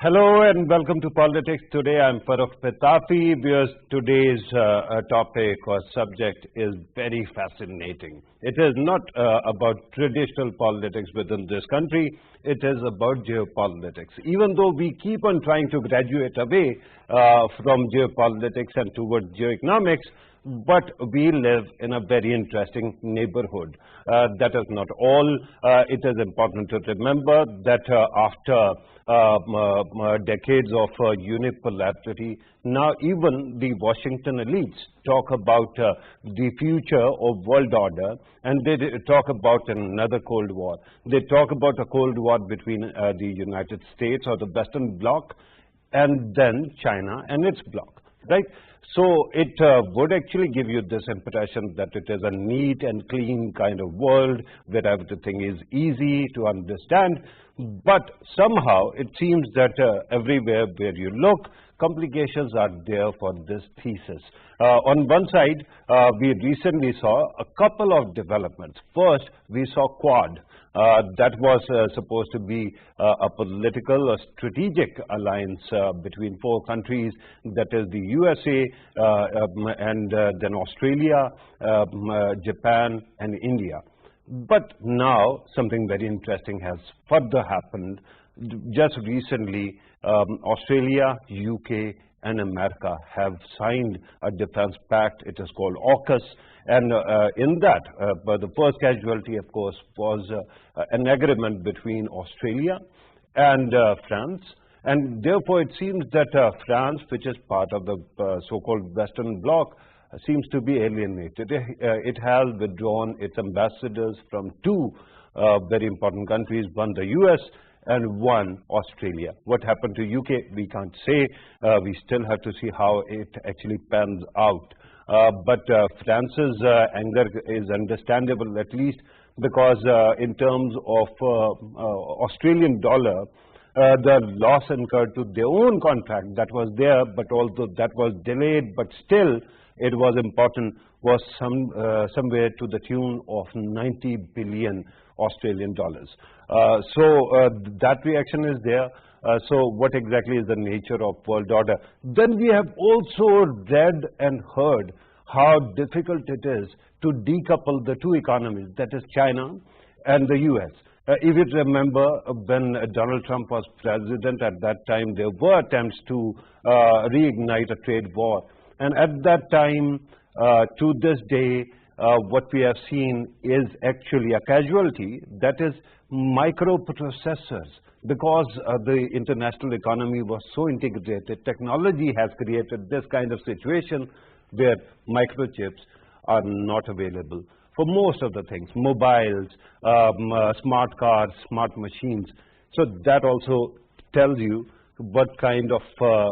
Hello and welcome to Politics. Today I'm Farrukh Pitafi. Today's topic or subject is very fascinating. It is not about traditional politics within this country. It is about geopolitics. Even though we keep on trying to graduate away from geopolitics and towards geoeconomics, but we live in a very interesting neighborhood. That is not all. It is important to remember that after decades of unipolarity, now even the Washington elites talk about the future of world order, and they talk about another Cold War. They talk about a Cold War between the United States or the Western Bloc and then China and its bloc, right? So it would actually give you this impression that it is a neat and clean kind of world where everything is easy to understand. But somehow it seems that everywhere where you look, complications are there for this thesis. On one side, we recently saw a couple of developments. First, we saw Quad. That was supposed to be a political or strategic alliance between four countries, that is the USA and then Australia, Japan and India. But now something very interesting has further happened. Just recently, Australia, UK and America have signed a defense pact. It is called AUKUS. And in that, the first casualty, of course, was an agreement between Australia and France. And therefore, it seems that France, which is part of the so-called Western Bloc, seems to be alienated. It has withdrawn its ambassadors from two very important countries, one the US and one Australia. What happened to UK, we can't say. We still have to see how it actually pans out. But France's anger is understandable, at least because in terms of Australian dollar, the loss incurred to their own contract that was there, but although that was delayed, but still it was important, was somewhere to the tune of 90 billion Australian dollars. So that reaction is there. So what exactly is the nature of world order? Then we have also read and heard how difficult it is to decouple the two economies, that is China and the US. If you remember, when Donald Trump was president at that time, there were attempts to reignite a trade war. And at that time, to this day, what we have seen is actually a casualty, that is microprocessors. Because the international economy was so integrated, technology has created this kind of situation where microchips are not available for most of the things, mobiles, smart cars, smart machines. So that also tells you what kind of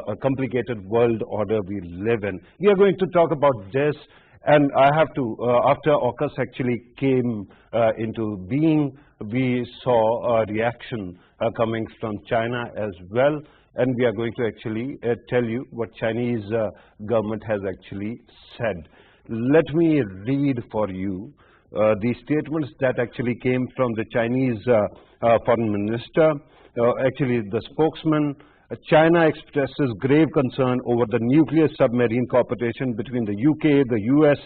a complicated world order we live in. We are going to talk about this, and I have to, after AUKUS actually came into being, we saw a reaction coming from China as well, and we are going to actually tell you what Chinese government has actually said. Let me read for you the statements that actually came from the Chinese foreign minister, actually the spokesman. China expresses grave concern over the nuclear submarine cooperation between the UK, the US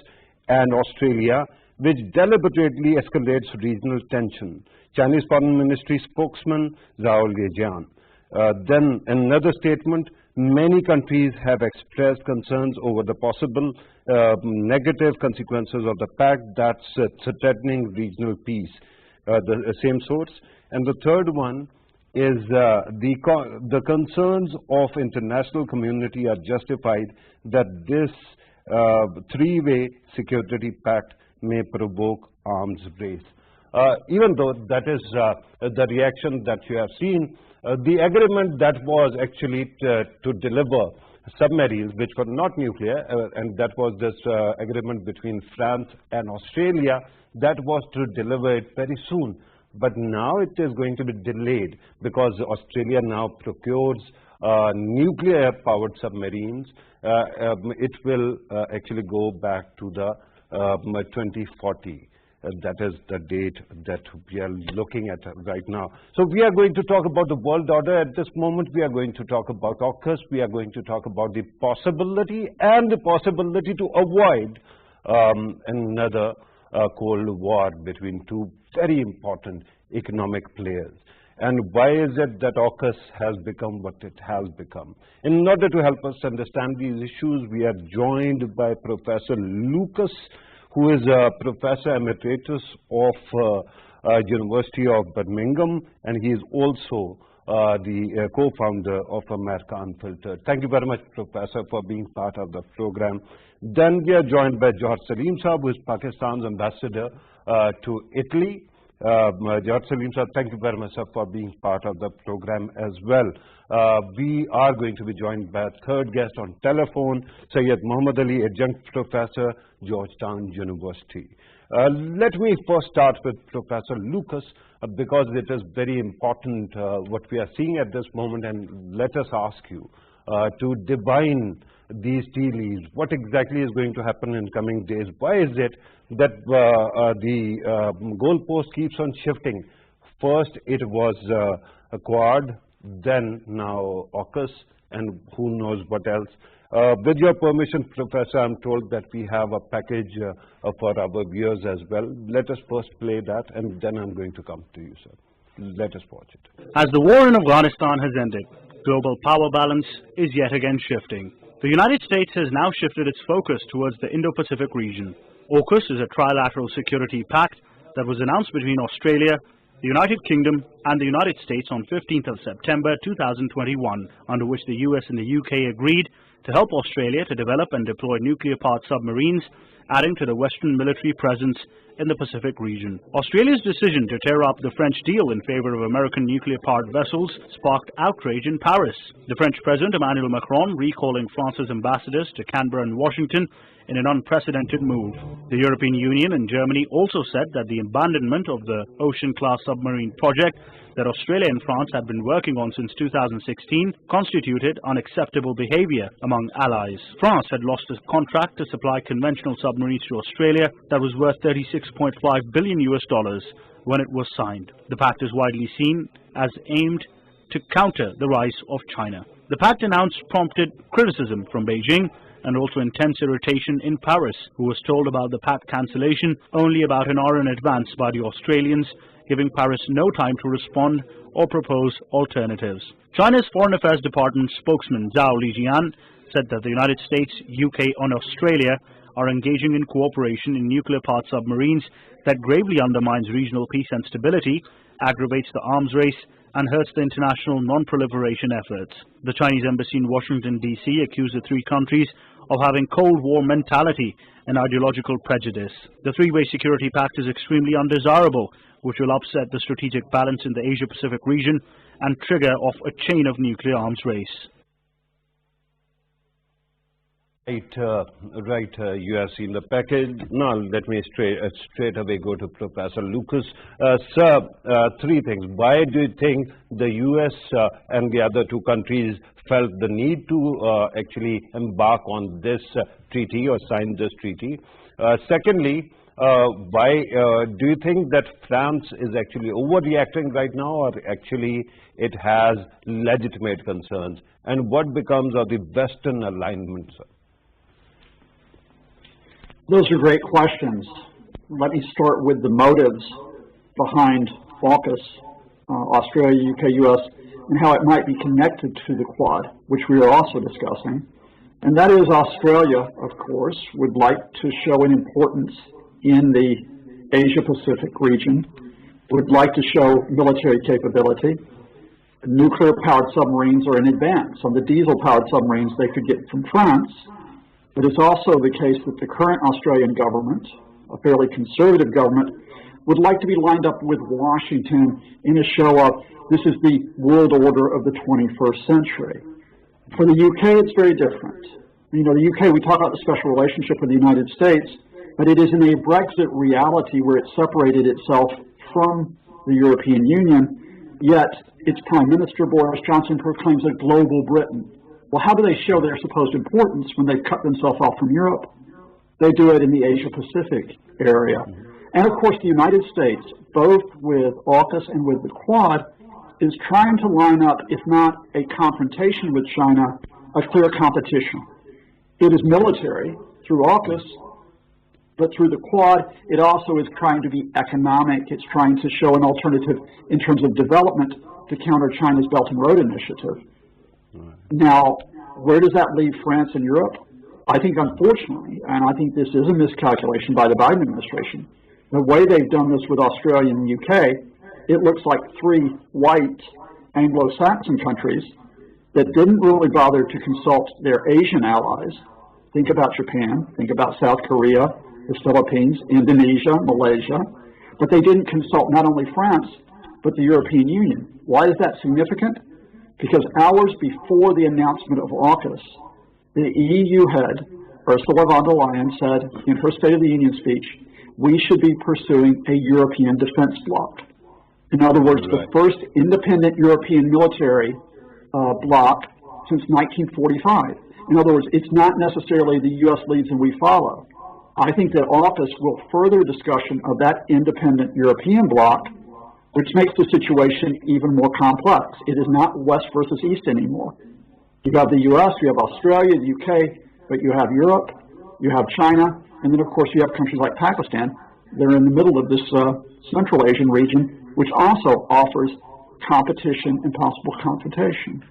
and Australia, which deliberately escalates regional tension. Chinese Foreign Ministry spokesman Zhao Lijian. Then another statement, many countries have expressed concerns over the possible negative consequences of the pact that's threatening regional peace. The same source. And the third one is the concerns of international community are justified that this three-way security pact may provoke arms race. Even though that is the reaction that you have seen, the agreement that was actually to deliver submarines which were not nuclear, and that was this agreement between France and Australia, that was to deliver it very soon. But now it is going to be delayed because Australia now procures nuclear-powered submarines. It will actually go back to the 2040. That is the date that we are looking at right now. So we are going to talk about the world order at this moment. We are going to talk about AUKUS. We are going to talk about the possibility and the possibility to avoid another Cold War between two very important economic players. And why is it that AUKUS has become what it has become? In order to help us understand these issues, we are joined by Professor Lucas, who is a Professor Emeritus of University of Birmingham, and he is also the co-founder of America Unfiltered. Thank you very much, Professor, for being part of the program. Then we are joined by George Salim Saab, who is Pakistan's ambassador to Italy. George Salim Saab, thank you very much, sir, for being part of the program as well. We are going to be joined by a third guest on telephone, Syed Muhammad Ali, adjunct professor, Georgetown University. Let me first start with Professor Lucas, because it is very important what we are seeing at this moment, and let us ask you to divine these tea leaves. What exactly is going to happen in coming days? Why is it that the goalpost keeps on shifting? First it was Quad, then now AUKUS, and who knows what else. With your permission, Professor, I'm told that we have a package for our viewers as well. Let us first play that, and then I'm going to come to you, sir. Let us watch it. As the war in Afghanistan has ended, global power balance is yet again shifting. The United States has now shifted its focus towards the Indo-Pacific region. AUKUS is a trilateral security pact that was announced between Australia, the United Kingdom and the United States on 15th of September 2021, under which the US and the UK agreed to help Australia to develop and deploy nuclear-powered submarines, adding to the Western military presence in the Pacific region. Australia's decision to tear up the French deal in favor of American nuclear-powered vessels sparked outrage in Paris. The French President Emmanuel Macron recalling France's ambassadors to Canberra and Washington in an unprecedented move. The European Union and Germany also said that the abandonment of the Ocean-class submarine project that Australia and France had been working on since 2016 constituted unacceptable behavior among allies. France had lost a contract to supply conventional submarines to Australia that was worth $36.5 billion when it was signed. The pact is widely seen as aimed to counter the rise of China. The pact announced prompted criticism from Beijing and also intense irritation in Paris, who was told about the pact cancellation only about an hour in advance by the Australians, giving Paris no time to respond or propose alternatives. China's Foreign Affairs Department spokesman Zhao Lijian said that the United States, UK and Australia are engaging in cooperation in nuclear-powered submarines that gravely undermines regional peace and stability, aggravates the arms race and hurts the international non-proliferation efforts. The Chinese embassy in Washington, D.C. accused the three countries of having Cold War mentality and ideological prejudice. The three-way security pact is extremely undesirable, which will upset the strategic balance in the Asia-Pacific region and trigger off a chain of nuclear arms race. Right, you have seen the package. Now let me straight away go to Professor Lucas. Sir, three things. Why do you think the US and the other two countries felt the need to actually embark on this treaty or sign this treaty? Secondly, why do you think that France is actually overreacting right now, or actually it has legitimate concerns? And what becomes of the Western alignment, sir? Those are great questions. Let me start with the motives behind AUKUS, Australia, UK, US, and how it might be connected to the Quad, which we are also discussing. And that is Australia, of course, would like to show an importance in the Asia-Pacific region, would like to show military capability. Nuclear-powered submarines are in advance on the diesel-powered submarines they could get from France. But it's also the case that the current Australian government, a fairly conservative government, would like to be lined up with Washington in a show of this is the world order of the 21st century. For the UK, it's very different. You know, the UK, we talk about the special relationship with the United States, but it is in a Brexit reality where it separated itself from the European Union, yet its Prime Minister, Boris Johnson, proclaims a global Britain. Well, how do they show their supposed importance when they've cut themselves off from Europe? They do it in the Asia-Pacific area. And of course, the United States, both with AUKUS and with the Quad, is trying to line up, if not a confrontation with China, a clear competition. It is military through AUKUS, but through the Quad, it also is trying to be economic. It's trying to show an alternative in terms of development to counter China's Belt and Road Initiative. Now, where does that leave France and Europe? I think, unfortunately, and I think this is a miscalculation by the Biden administration, the way they've done this with Australia and the UK, it looks like three white Anglo-Saxon countries that didn't really bother to consult their Asian allies. Think about Japan, think about South Korea, the Philippines, Indonesia, Malaysia, but they didn't consult not only France, but the European Union. Why is that significant? Because hours before the announcement of AUKUS, the EU head, Ursula von der Leyen, said in her State of the Union speech, we should be pursuing a European defense bloc. In other words, the first independent European military bloc since 1945. In other words, it's not necessarily the U.S. leads and we follow. I think that AUKUS will further discussion of that independent European bloc, which makes the situation even more complex. It is not West versus East anymore. You have the U.S., you have Australia, the U.K., but you have Europe, you have China, and then of course you have countries like Pakistan. They're in the middle of this Central Asian region, which also offers competition and possible confrontation.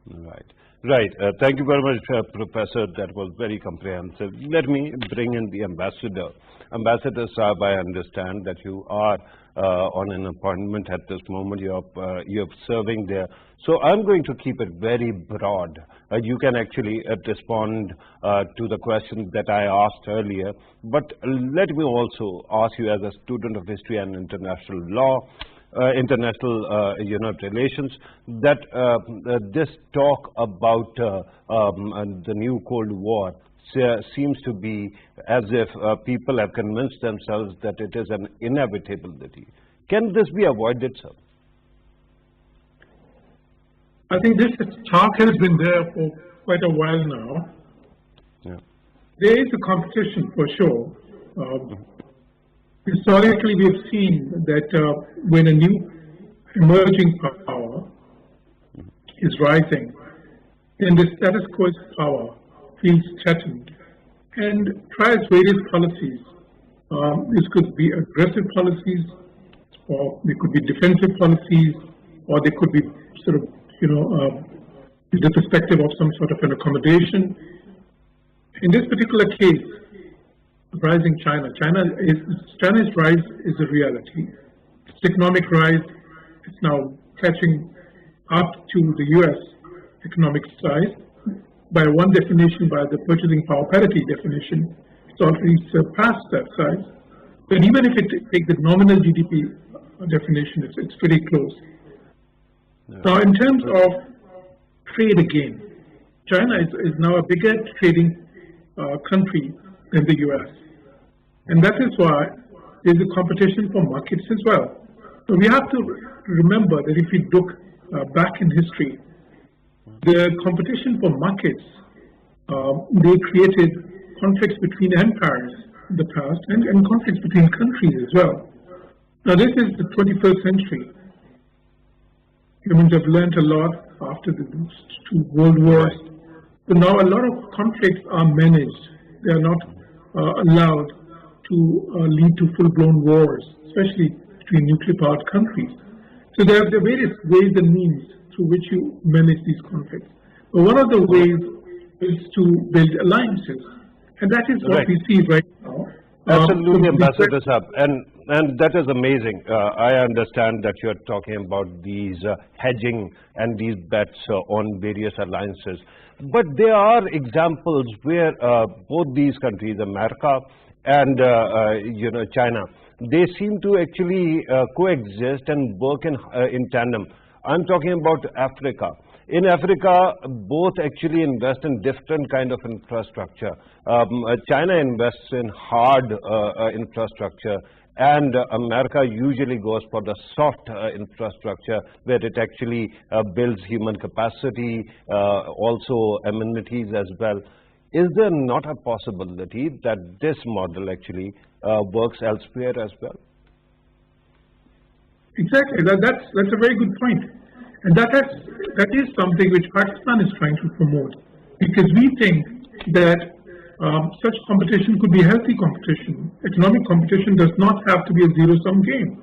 Right. Right. Thank you very much, Professor. That was very comprehensive. Let me bring in the ambassador. Ambassador Saab, I understand that you are on an appointment at this moment. You're serving there. So I'm going to keep it very broad. You can actually respond to the questions that I asked earlier. But let me also ask you, as a student of history and international law, international relations, that this talk about the new Cold War seems to be as if people have convinced themselves that it is an inevitability. Can this be avoided, sir? I think this talk has been there for quite a while now. Yeah. There is a competition for sure. Historically, we have seen that when a new emerging power is rising, then the status quo power feels threatened and tries various policies. This could be aggressive policies, or they could be defensive policies, or they could be sort of, the perspective of some sort of an accommodation. In this particular case, rising China's rise is a reality. Its economic rise is now catching up to the U.S. economic size. By one definition, by the purchasing power parity definition, it's already surpassed that size. But even if it take the nominal GDP definition, it's pretty close. Yeah. Now, in terms of trade again, China is now a bigger trading country than the U.S. And that is why there's a competition for markets as well. So we have to remember that if we look back in history, the competition for markets, they created conflicts between empires in the past and conflicts between countries as well. Now this is the 21st century. Humans have learned a lot after the two world wars. So now a lot of conflicts are managed. They are not allowed to lead to full-blown wars, especially between nuclear-powered countries. So there are various ways and means through which you manage these conflicts. But one of the ways is to build alliances, and that is what we see right now. Absolutely, Ambassador Saab, and that is amazing. I understand that you are talking about these hedging and these bets on various alliances. But there are examples where both these countries, America and China, they seem to actually coexist and work in tandem. I'm talking about Africa. In Africa, both actually invest in different kind of infrastructure. China invests in hard infrastructure, and America usually goes for the soft infrastructure, where it actually builds human capacity, also amenities as well. is there not a possibility that this model actually works elsewhere as well? Exactly. That's a very good point. And that is something which Pakistan is trying to promote, because we think that such competition could be healthy competition. Economic competition does not have to be a zero-sum game.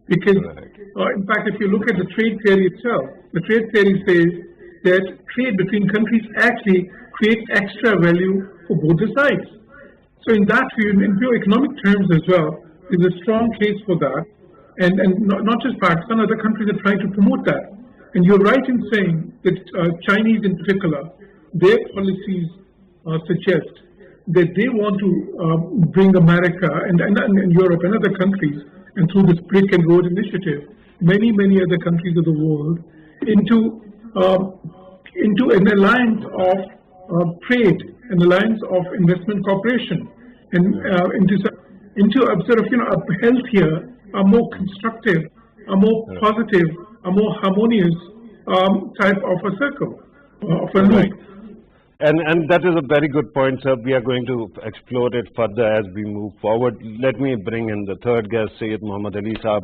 Because, in fact, if you look at the trade theory itself, the trade theory says that trade between countries actually creates extra value for both the sides. So in that view, in pure economic terms as well, there's a strong case for that. And not just Pakistan, other countries are trying to promote that. And you're right in saying that Chinese in particular, their policies suggest that they want to bring America and Europe and other countries, and through this Brick and Road initiative, many other countries of the world, into an alliance of trade, an alliance of investment cooperation, and into a sort of a healthier, a more constructive, a more positive, a more harmonious type of a circle, of a loop. And that is a very good point, sir. We are going to explore it further as we move forward. Let me bring in the third guest, Syed Muhammad Ali Saab.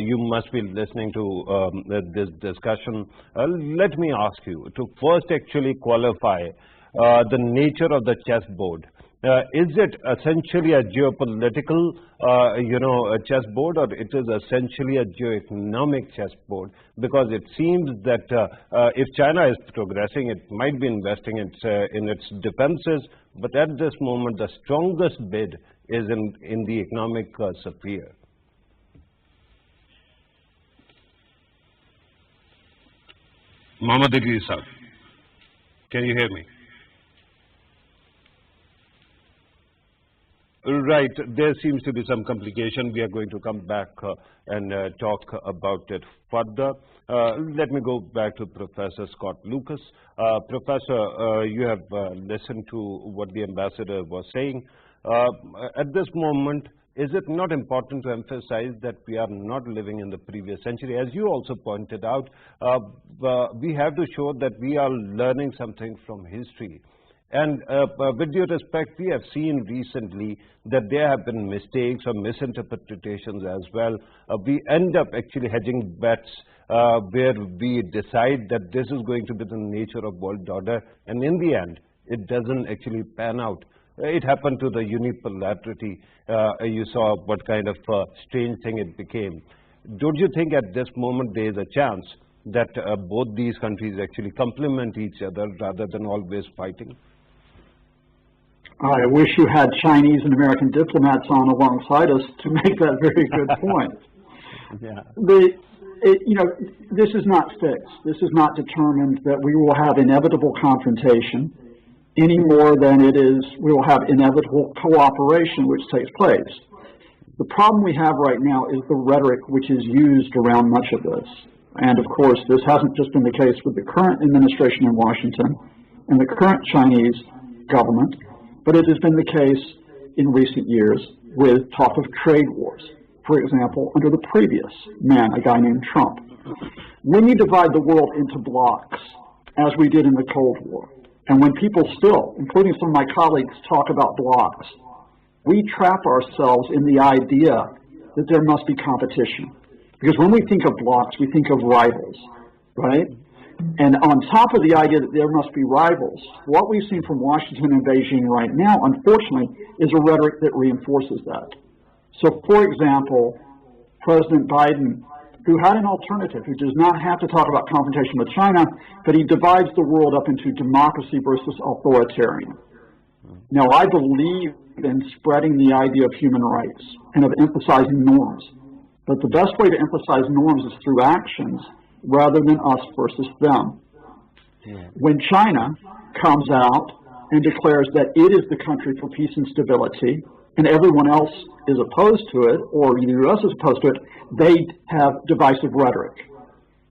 You must be listening to this discussion. Let me ask you to first actually qualify the nature of the chessboard. Is it essentially a geopolitical, chessboard, or it is essentially a geoeconomic chessboard? Because it seems that if China is progressing, it might be investing in its defenses, but at this moment, the strongest bid is in the economic sphere. Muhammad Ali Saab, can you hear me? Right, there seems to be some complication. We are going to come back and talk about it further. Let me go back to Professor Scott Lucas. Professor, you have listened to what the ambassador was saying. At this moment, is it not important to emphasize that we are not living in the previous century? As you also pointed out, we have to show that we are learning something from history. And with due respect, we have seen recently that there have been mistakes or misinterpretations as well. We end up actually hedging bets where we decide that this is going to be the nature of world order, and in the end, it doesn't actually pan out. It happened to the unipolarity. You saw what kind of strange thing it became. Don't you think at this moment there is a chance that both these countries actually complement each other rather than always fighting? I wish you had Chinese and American diplomats on alongside us to make that very good point. This is not fixed. This is not determined that we will have inevitable confrontation any more than it is we will have inevitable cooperation which takes place. The problem we have right now is the rhetoric which is used around much of this. And of course, this hasn't just been the case with the current administration in Washington and the current Chinese government, but it has been the case in recent years with talk of trade wars. For example, under the previous man, a guy named Trump. When you divide the world into blocks, as we did in the Cold War, and when people still, including some of my colleagues, talk about blocks, we trap ourselves in the idea that there must be competition. Because when we think of blocks, we think of rivals, right? And on top of the idea that there must be rivals, what we've seen from Washington and Beijing right now, unfortunately, is a rhetoric that reinforces that. So, for example, President Biden, who had an alternative, who does not have to talk about confrontation with China, but he divides the world up into democracy versus authoritarian. Now, I believe in spreading the idea of human rights and of emphasizing norms. But the best way to emphasize norms is through actions rather than us versus them. When China comes out and declares that it is the country for peace and stability, and everyone else is opposed to it, or the U.S. is opposed to it, they have divisive rhetoric,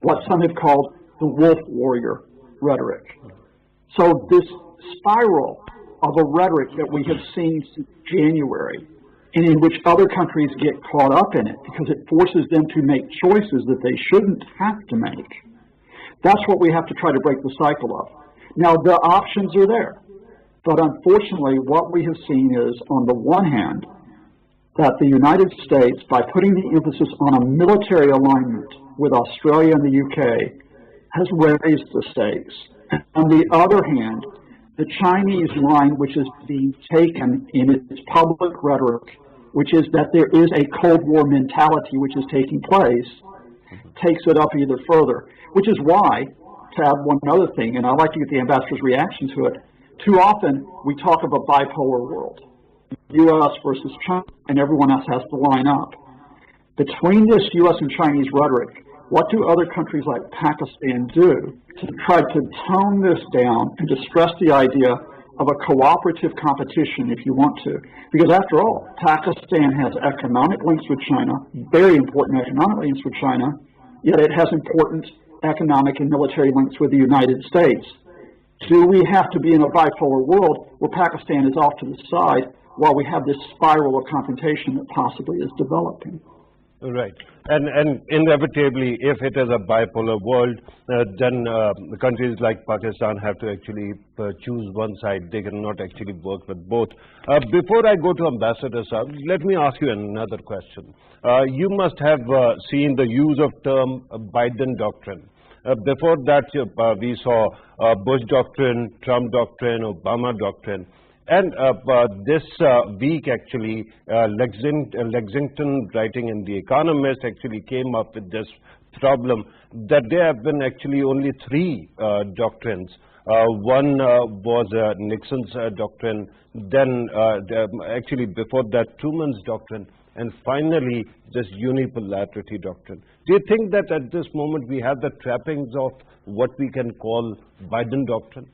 what some have called the wolf warrior rhetoric. So this spiral of a rhetoric that we have seen since January, and in which other countries get caught up in it because it forces them to make choices that they shouldn't have to make. That's what we have to try to break the cycle of. Now, the options are there. But unfortunately, what we have seen is, on the one hand, that the United States, by putting the emphasis on a military alignment with Australia and the UK, has raised the stakes. On the other hand, the Chinese line, which is being taken in its public rhetoric, which is that there is a Cold War mentality which is taking place, takes it up even further. Which is why, to add one other thing, and I'd like to get the ambassador's reaction to it, too often we talk of a bipolar world, U.S. versus China, and everyone else has to line up. Between this U.S. and Chinese rhetoric, what do other countries like Pakistan do to try to tone this down and to stress the idea of a cooperative competition, if you want to? Because after all, Pakistan has economic links with China, very important economic links with China, yet it has important economic and military links with the United States. Do we have to be in a bipolar world where Pakistan is off to the side while we have this spiral of confrontation that possibly is developing? Right. And inevitably, if it is a bipolar world, then countries like Pakistan have to actually choose one side. They cannot actually work with both. Before I go to Ambassador Saab, let me ask you another question. You must have seen the use of term Biden doctrine. Before that, we saw Bush doctrine, Trump doctrine, Obama doctrine. And this week, actually, Lexington, writing in The Economist, actually came up with this problem that there have been actually only three doctrines. One was Nixon's doctrine, then actually before that, Truman's doctrine, and finally this unipolarity doctrine. Do you think that at this moment we have the trappings of what we can call Biden doctrine?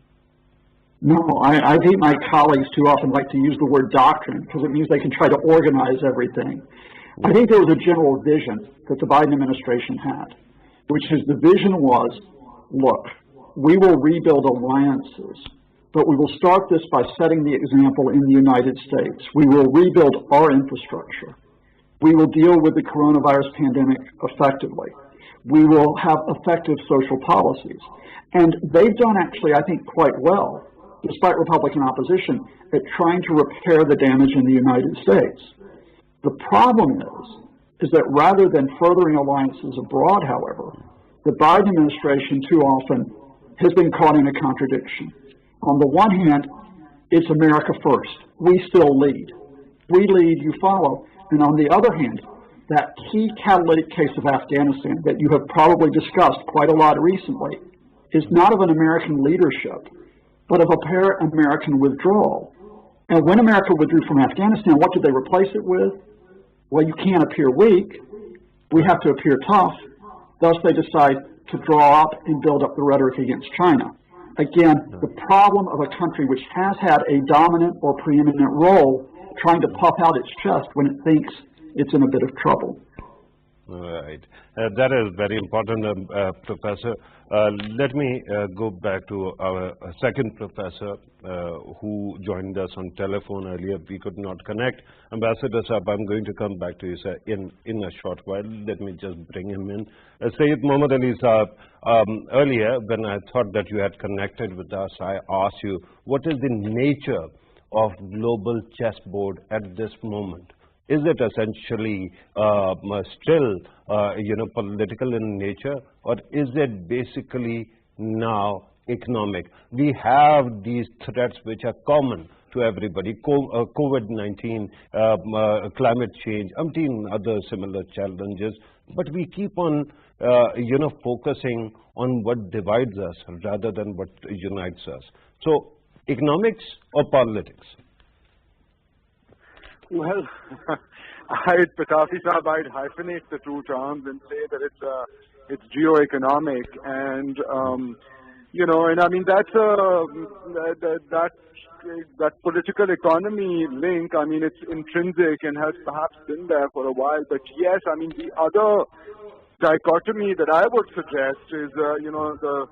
No, I think my colleagues too often like to use the word doctrine because it means they can try to organize everything. I think there was a general vision that the Biden administration had, which is the vision was, look, we will rebuild alliances, but we will start this by setting the example in the United States. We will rebuild our infrastructure. We will deal with the coronavirus pandemic effectively. We will have effective social policies. And they've done actually, I think, quite well, despite Republican opposition, at trying to repair the damage in the United States. The problem is that rather than furthering alliances abroad, however, the Biden administration too often has been caught in a contradiction. On the one hand, it's America first. We still lead. We lead, you follow. And on the other hand, that key catalytic case of Afghanistan that you have probably discussed quite a lot recently is not of an American leadership, but of apparent American withdrawal. And when America withdrew from Afghanistan, what did they replace it with? Well, you can't appear weak. We have to appear tough. Thus, they decide to draw up and build up the rhetoric against China. Again, the problem of a country which has had a dominant or preeminent role trying to puff out its chest when it thinks it's in a bit of trouble. Right. That is very important, Professor. Let me go back to our second professor who joined us on telephone earlier. We could not connect. Ambassador Saab, I'm going to come back to you, sir, in a short while. Let me just bring him in. Sayyid Muhammad Ali Saab, earlier when I thought that you had connected with us, I asked you, what is the nature of global chessboard at this moment? Is it essentially still, political in nature, or is it basically now economic? We have these threats which are common to everybody: COVID-19, climate change, other similar challenges. But we keep on, focusing on what divides us rather than what unites us. So, economics or politics? Well, Pitafi Saab, I'd hyphenate the two terms and say that it's geo-economic, and and I mean that's that political economy link. I mean, it's intrinsic and has perhaps been there for a while. But yes, I mean the other dichotomy that I would suggest is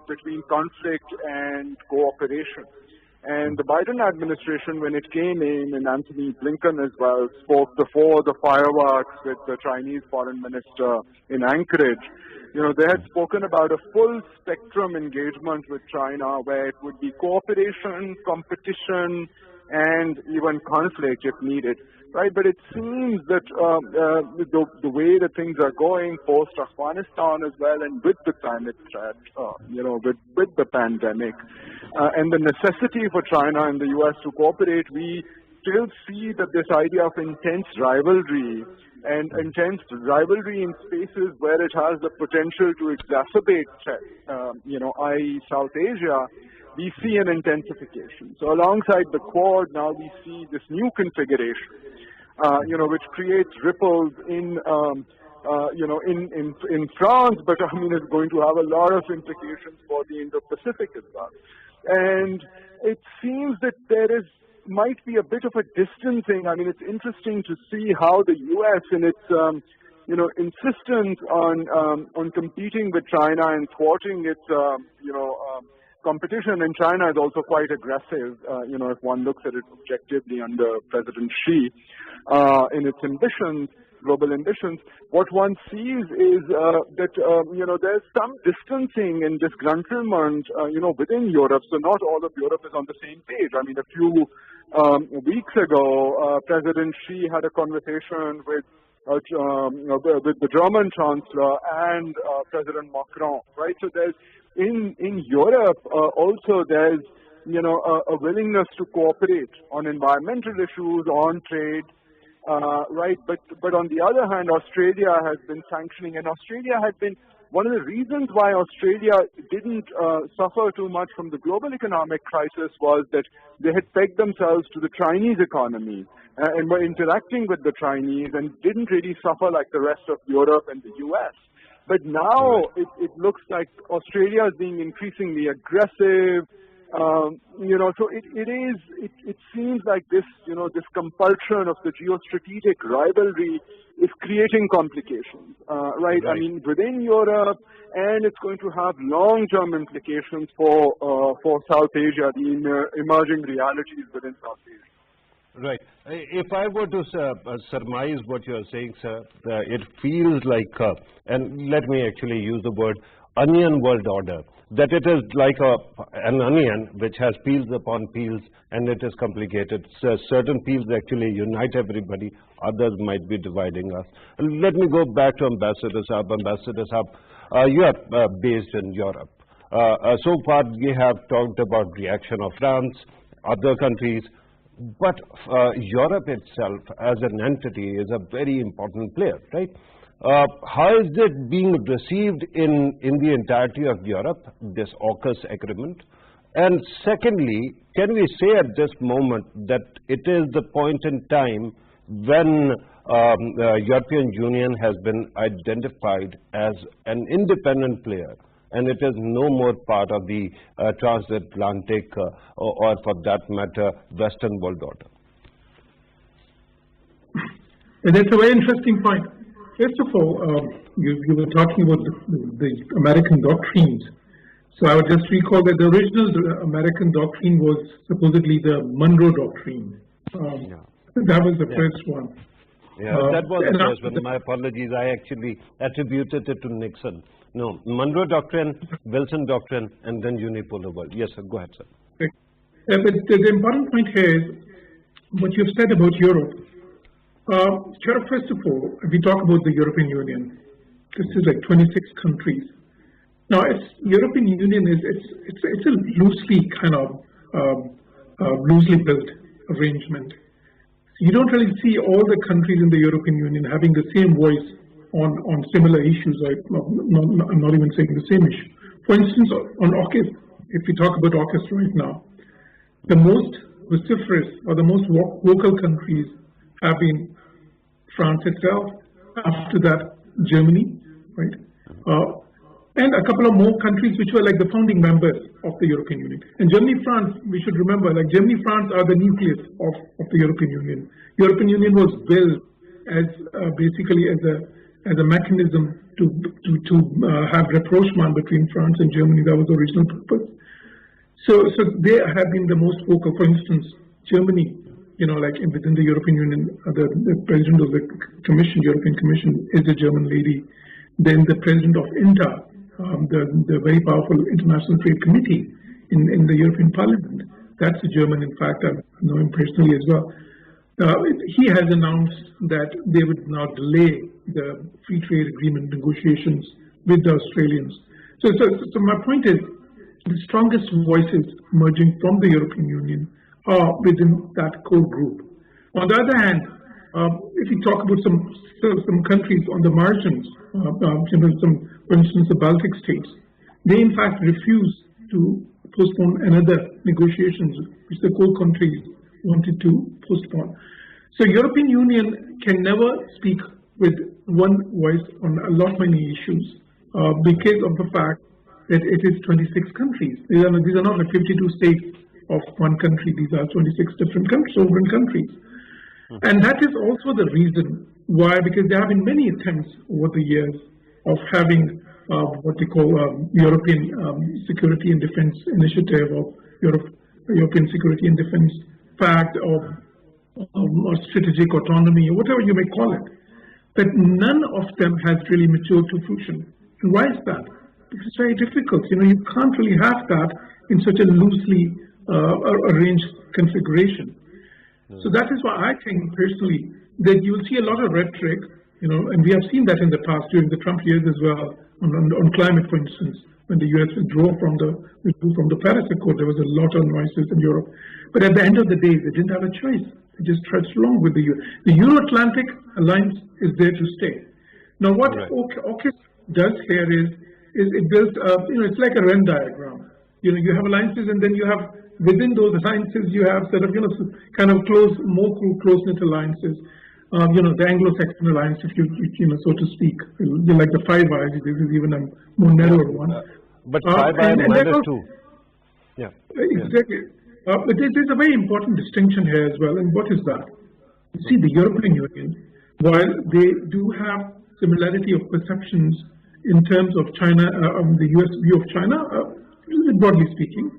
between conflict and cooperation. And the Biden administration, when it came in, and Antony Blinken as well, spoke before the fireworks with the Chinese foreign minister in Anchorage, they had spoken about a full spectrum engagement with China where it would be cooperation, competition, and even conflict if needed, right? But it seems that the way that things are going post-Afghanistan as well, and with the climate threat, with the pandemic, and the necessity for China and the U.S. to cooperate, we still see that this idea of intense rivalry in spaces where it has the potential to exacerbate threat, i.e. South Asia, we see an intensification. So alongside the Quad, now we see this new configuration, which creates ripples in France, but I mean, it's going to have a lot of implications for the Indo-Pacific as well. And it seems that might be a bit of a distancing. I mean, it's interesting to see how the U.S. in its insistence on competing with China and thwarting its competition, and China is also quite aggressive, if one looks at it objectively under President Xi, in its ambitions, global ambitions. What one sees is that, there's some distancing and disgruntlement, within Europe. So not all of Europe is on the same page. I mean, a few weeks ago, President Xi had a conversation with the German Chancellor and President Macron, right? So there's in Europe also there's a willingness to cooperate on environmental issues, on trade, right? But on the other hand, Australia has been sanctioning, and Australia had been one of the reasons why Australia didn't suffer too much from the global economic crisis was that they had pegged themselves to the Chinese economy and were interacting with the Chinese and didn't really suffer like the rest of Europe and the US. But now it looks like Australia is being increasingly aggressive. So it seems like this, this compulsion of the geostrategic rivalry is creating complications, right? I mean, within Europe, and it's going to have long-term implications for South Asia, the emerging realities within South Asia. Right. If I were to surmise what you're saying, sir, it feels like, and let me actually use the word onion world order, that it is like an onion which has peels upon peels, and it is complicated. So certain peels actually unite everybody, others might be dividing us. Let me go back to Ambassador Saab. Ambassador Saab, you are based in Europe. So far we have talked about reaction of France, other countries, but Europe itself as an entity is a very important player, right? How is it being received in the entirety of Europe, this AUKUS agreement? And secondly, can we say at this moment that it is the point in time when the European Union has been identified as an independent player, and it is no more part of the transatlantic or for that matter, Western world order? That's a very interesting point. First of all, you were talking about the American doctrines. So I would just recall that the original American doctrine was supposedly the Monroe Doctrine. That was the first one. Yeah, that was the first one. My apologies. I actually attributed it to Nixon. No, Monroe Doctrine, Wilson Doctrine, and then unipolar world. Yes, sir. Go ahead, sir. But the important point here is what you've said about Europe. Europe, first of all, if we talk about the European Union, this is like 26 countries. Now, European Union it's a loosely kind of loosely built arrangement. You don't really see all the countries in the European Union having the same voice on similar issues. I'm not even saying the same issue. For instance, on AUKUS, if we talk about AUKUS right now, the most vociferous or the most vocal countries have been France itself, after that Germany, right? And a couple of more countries which were like the founding members of the European Union. And Germany, France, we should remember, like Germany, France are the nucleus of the European Union. European Union was built as basically as a mechanism to have rapprochement between France and Germany. That was the original purpose. So they have been the most vocal. For instance, Germany, like within the European Union, the president of the Commission, European Commission, is a German lady. then the president of INTA, the very powerful International Trade Committee in the European Parliament. That's a German, in fact, I know him personally as well. He has announced that they would now delay the free trade agreement negotiations with the Australians. So my point is, the strongest voices emerging from the European Union are within that core group. On the other hand, if you talk about some countries on the margins, for instance, the Baltic states, they in fact refuse to postpone another negotiations which the core countries wanted to postpone. So European Union can never speak with one voice on a lot many issues because of the fact that it is 26 countries. These are not like 52 states of one country. These are 26 different sovereign countries. And that is also the reason why, because there have been many attempts over the years of having what they call European Security and Defense Initiative, or European Security and Defense Pact, or strategic autonomy, or whatever you may call it. But none of them has really matured to fruition. And why is that? Because it's very difficult. You can't really have that in such a loosely arranged configuration. So that is why I think personally that you will see a lot of rhetoric, and we have seen that in the past during the Trump years as well, on climate, for instance, when the US withdrew from the Paris Accord, there was a lot of noises in Europe. But at the end of the day, they didn't have a choice. They just trudged along with the US. The Euro-Atlantic Alliance is there to stay. Now, what AUKUS does here is it builds, it's like a Venn diagram. You have alliances, and then you have, within those alliances, you have sort of, kind of more close-knit alliances. The Anglo-Saxon alliance, if you so to speak, like the Five Eyes. This is even a more narrow one. But Five Eyes minus two. Yeah. Exactly. But there's a very important distinction here as well. And what is that? You see, the European Union, while they do have similarity of perceptions in terms of China, the US view of China, broadly speaking,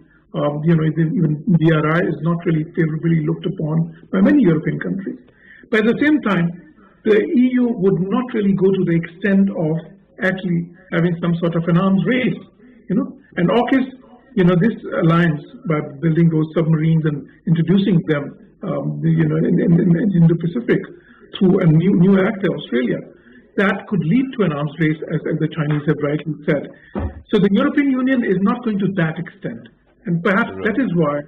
even BRI is not really favorably looked upon by many European countries. But at the same time, the EU would not really go to the extent of actually having some sort of an arms race, And AUKUS, this alliance, by building those submarines and introducing them, in the Pacific through a new actor, Australia, that could lead to an arms race, as the Chinese have rightly said. So the European Union is not going to that extent. And perhaps that is why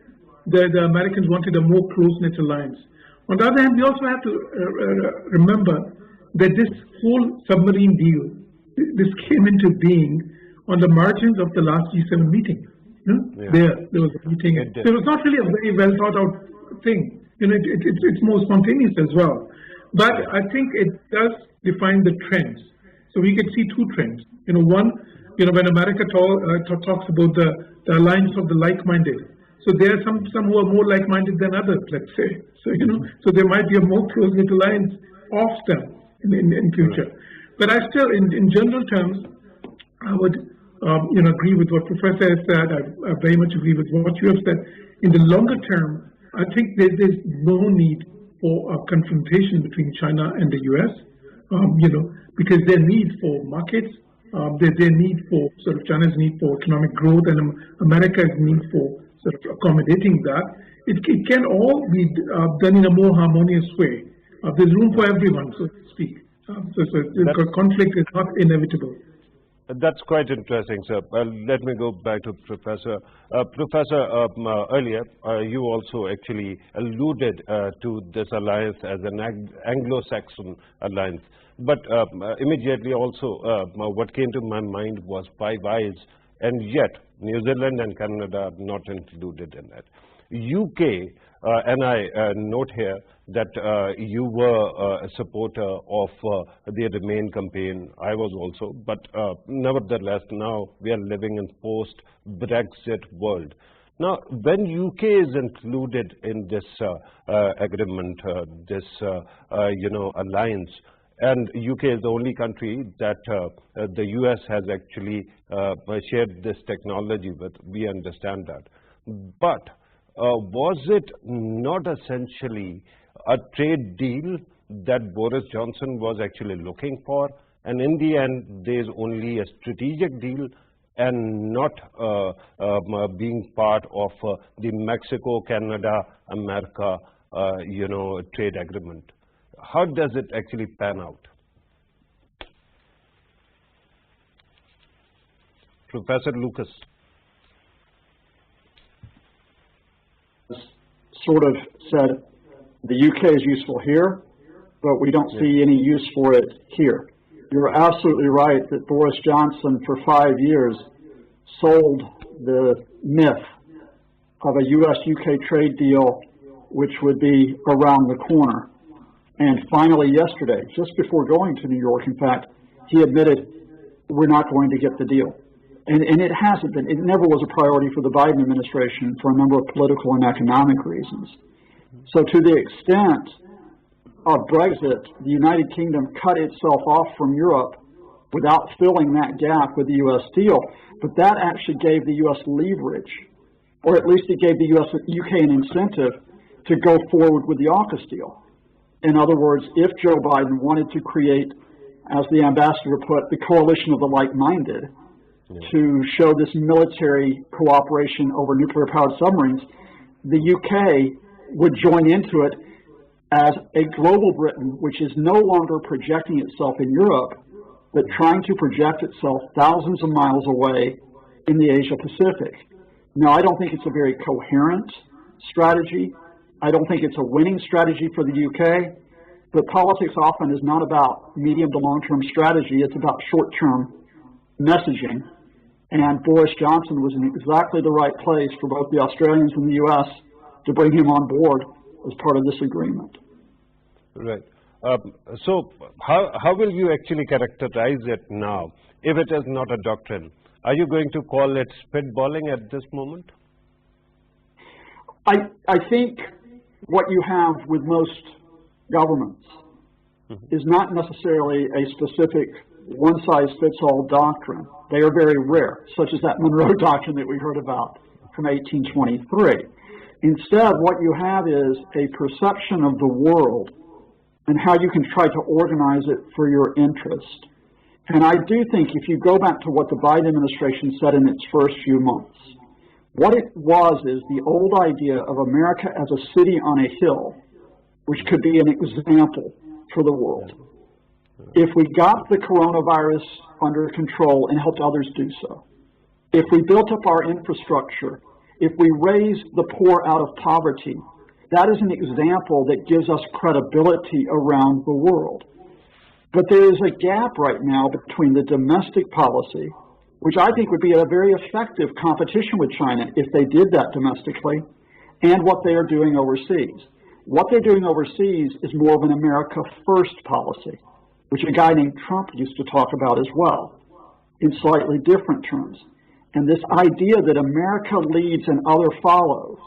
the Americans wanted a more close-knit alliance. On the other hand, we also have to remember that this whole submarine deal, this came into being on the margins of the last G7 meeting. There was a meeting. It was not really a very well thought out thing. It's more spontaneous as well. But I think it does define the trends. So we can see two trends. One, when America talks about the alliance of the like-minded. So there are some who are more like-minded than others, let's say. So so there might be a more close-knit alliance of them in future. But I still, in general terms, I would agree with what Professor has said. I very much agree with what you have said. In the longer term, I think there's no need for a confrontation between China and the US. Because their need for markets, their need for China's need for economic growth, and America's need for accommodating that, it can all be done in a more harmonious way. There's room for everyone, so to speak. So conflict is not inevitable. That's quite interesting, sir. Let me go back to Professor. Professor, earlier you also actually alluded to this alliance as an Anglo-Saxon alliance. But immediately also what came to my mind was Five Eyes, and yet New Zealand and Canada are not included in that. UK, and I note here that you were a supporter of the Remain campaign. I was also, but nevertheless, now we are living in post-Brexit world. Now, when UK is included in this agreement, this alliance, and UK is the only country that the US has actually shared this technology with, we understand that. But was it not essentially a trade deal that Boris Johnson was actually looking for? And in the end, there is only a strategic deal and not being part of the Mexico-Canada-America, trade agreement. How does it actually pan out? Professor Lucas. Sort of said the UK is useful here, but we don't see any use for it here. You're absolutely right that Boris Johnson for 5 years sold the myth of a US-UK trade deal which would be around the corner. And finally yesterday, just before going to New York, in fact, he admitted we're not going to get the deal. And it hasn't been. It never was a priority for the Biden administration for a number of political and economic reasons. So to the extent of Brexit, the United Kingdom cut itself off from Europe without filling that gap with the U.S. deal, but that actually gave the U.S. leverage, or at least it gave the UK an incentive to go forward with the AUKUS deal. In other words, if Joe Biden wanted to create, as the ambassador put, the coalition of the like-minded, to show this military cooperation over nuclear-powered submarines, the UK would join into it as a global Britain, which is no longer projecting itself in Europe, but trying to project itself thousands of miles away in the Asia-Pacific. Now, I don't think it's a very coherent strategy. I don't think it's a winning strategy for the UK, but politics often is not about medium to long-term strategy. It's about short-term messaging. And Boris Johnson was in exactly the right place for both the Australians and the US to bring him on board as part of this agreement. Right. So how will you actually characterize it now, if it is not a doctrine? Are you going to call it spitballing at this moment? I think what you have with most governments is not necessarily a specific one-size-fits-all doctrine. They are very rare, such as that Monroe Doctrine that we heard about from 1823. Instead, what you have is a perception of the world and how you can try to organize it for your interest. And I do think if you go back to what the Biden administration said in its first few months, what it was is the old idea of America as a city on a hill, which could be an example for the world. If we got the coronavirus under control and helped others do so, if we built up our infrastructure, if we raised the poor out of poverty, that is an example that gives us credibility around the world. But there is a gap right now between the domestic policy, which I think would be a very effective competition with China if they did that domestically, and what they are doing overseas. What they're doing overseas is more of an America First policy, which a guy named Trump used to talk about as well, in slightly different terms. And this idea that America leads and other follows,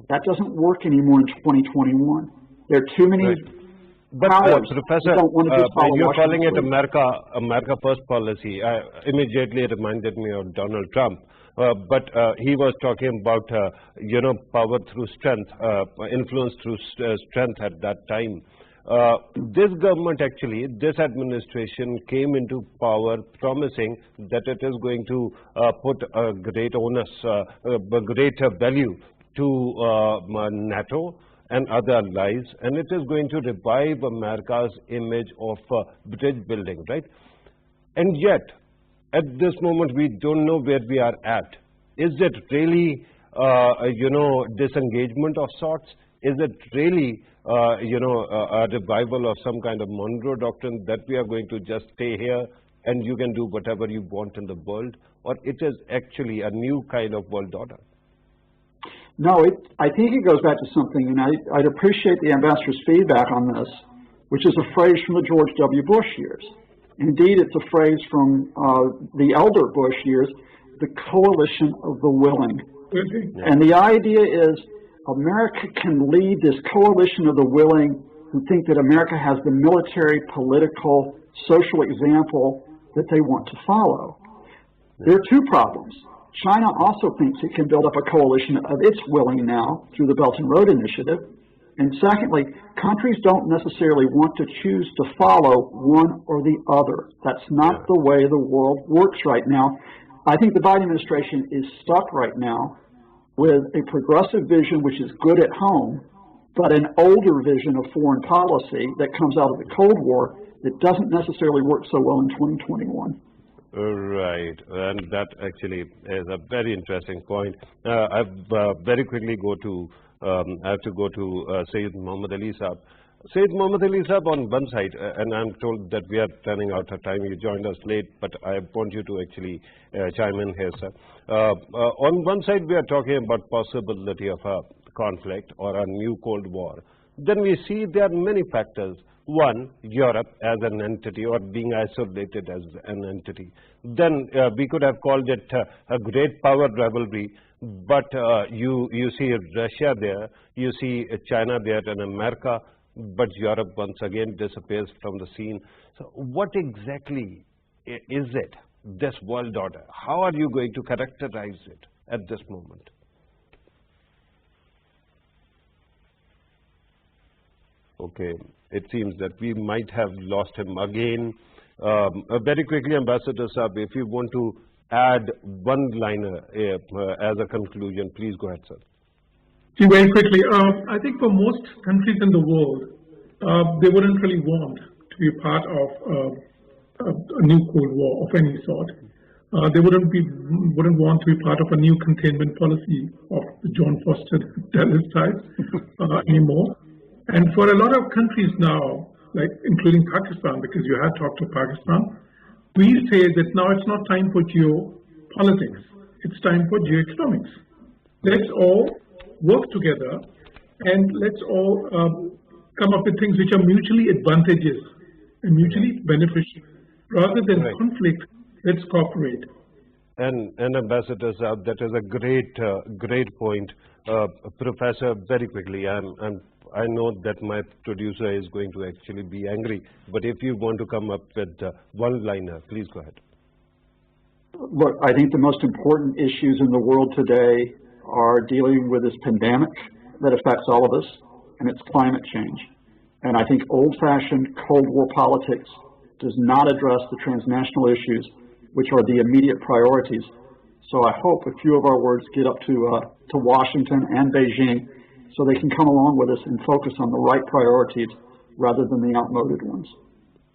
that doesn't work anymore in 2021. There are too many powers Professor, don't want to just follow you're Washington calling it lead. America First policy. Immediately reminded me of Donald Trump. But he was talking about, power through strength, influence through strength at that time. This government actually, this administration came into power promising that it is going to put a great onus, a greater value to NATO and other allies, and it is going to revive America's image of bridge building, right? And yet, at this moment, we don't know where we are at. Is it really, disengagement of sorts? Is it really, a revival of some kind of Monroe Doctrine that we are going to just stay here and you can do whatever you want in the world? Or it is actually a new kind of world order? No, I think it goes back to something, and I'd appreciate the ambassador's feedback on this, which is a phrase from the George W. Bush years. Indeed, it's a phrase from the elder Bush years, the coalition of the willing. And the idea is America can lead this coalition of the willing who think that America has the military, political, social example that they want to follow. There are two problems. China also thinks it can build up a coalition of its willing now through the Belt and Road Initiative, And secondly, countries don't necessarily want to choose to follow one or the other. That's not the way the world works right now. I think the Biden administration is stuck right now with a progressive vision which is good at home, but an older vision of foreign policy that comes out of the Cold War that doesn't necessarily work so well in 2021. Right, and that actually is a very interesting point. I've very quickly I have to go to Sayyid Muhammad Ali Saab. Sayyid Muhammad Ali Saab, on one side, and I'm told that we are running out of time. You joined us late, but I want you to actually chime in here, sir. On one side, we are talking about possibility of a conflict or a new Cold War. Then we see there are many factors. One, Europe as an entity or being isolated as an entity. Then we could have called it a great power rivalry, but you see Russia there, you see China there and America, but Europe once again disappears from the scene. So what exactly is it, this world order? How are you going to characterize it at this moment? Okay, it seems that we might have lost him again. Very quickly, Ambassador Saab, if you want to add one liner as a conclusion, please go ahead, sir. See, very quickly, I think for most countries in the world, they wouldn't really want to be part of a new Cold War of any sort. They wouldn't want to be part of a new containment policy of the John Foster Dulles type anymore. And for a lot of countries now, like including Pakistan, because you had talked to Pakistan, we say that now it's not time for geopolitics, it's time for geoeconomics. Let's all work together and let's all come up with things which are mutually advantageous and mutually beneficial. Rather than conflict, let's cooperate. And Ambassador Saab, that is a great point. Professor, very quickly, I know that my producer is going to actually be angry, but if you want to come up with one liner, please go ahead. Look, I think the most important issues in the world today are dealing with this pandemic that affects all of us, and it's climate change. And I think old-fashioned Cold War politics does not address the transnational issues, which are the immediate priorities. So I hope a few of our words get up to Washington and Beijing, so they can come along with us and focus on the right priorities rather than the outmoded ones.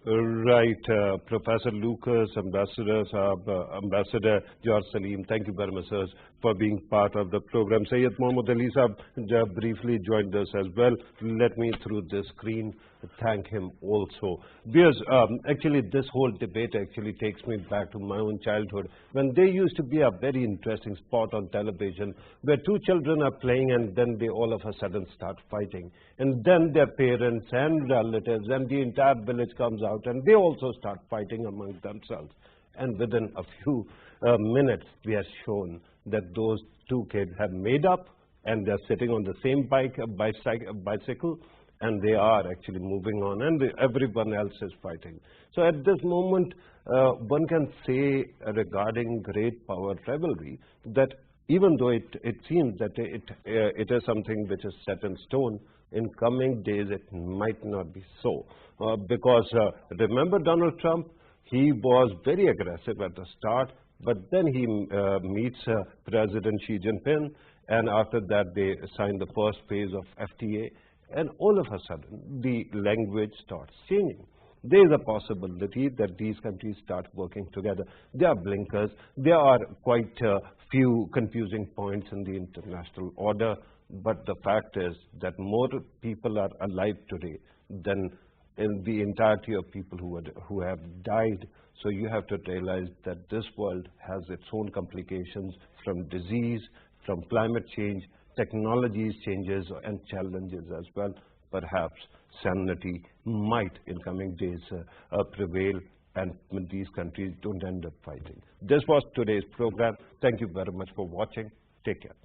Right, Professor Lucas, Ambassador Saab, Ambassador George Salim, thank you very much, sir, for being part of the program. Sayyid Muhammad Ali Saab briefly joined us as well. Let me, through this screen, thank him also. Because actually this whole debate actually takes me back to my own childhood, when there used to be a very interesting spot on television where two children are playing and then they all of a sudden start fighting. And then their parents and relatives and the entire village comes out and they also start fighting among themselves. And within a few minutes, we are shown that those two kids have made up and they're sitting on the same bicycle, and they are actually moving on, and everyone else is fighting. So at this moment, one can say regarding great power rivalry that even though it seems that it is something which is set in stone, in coming days it might not be so. Because remember Donald Trump, he was very aggressive at the start, but then he meets President Xi Jinping, and after that they signed the first phase of FTA. And all of a sudden, the language starts changing. There is a possibility that these countries start working together. There are blinkers. There are quite a few confusing points in the international order. But the fact is that more people are alive today than in the entirety of people who have died. So you have to realize that this world has its own complications from disease, from climate change, technologies changes and challenges as well. Perhaps sanity might in coming days prevail, and these countries don't end up fighting. This was today's program. Thank you very much for watching. Take care.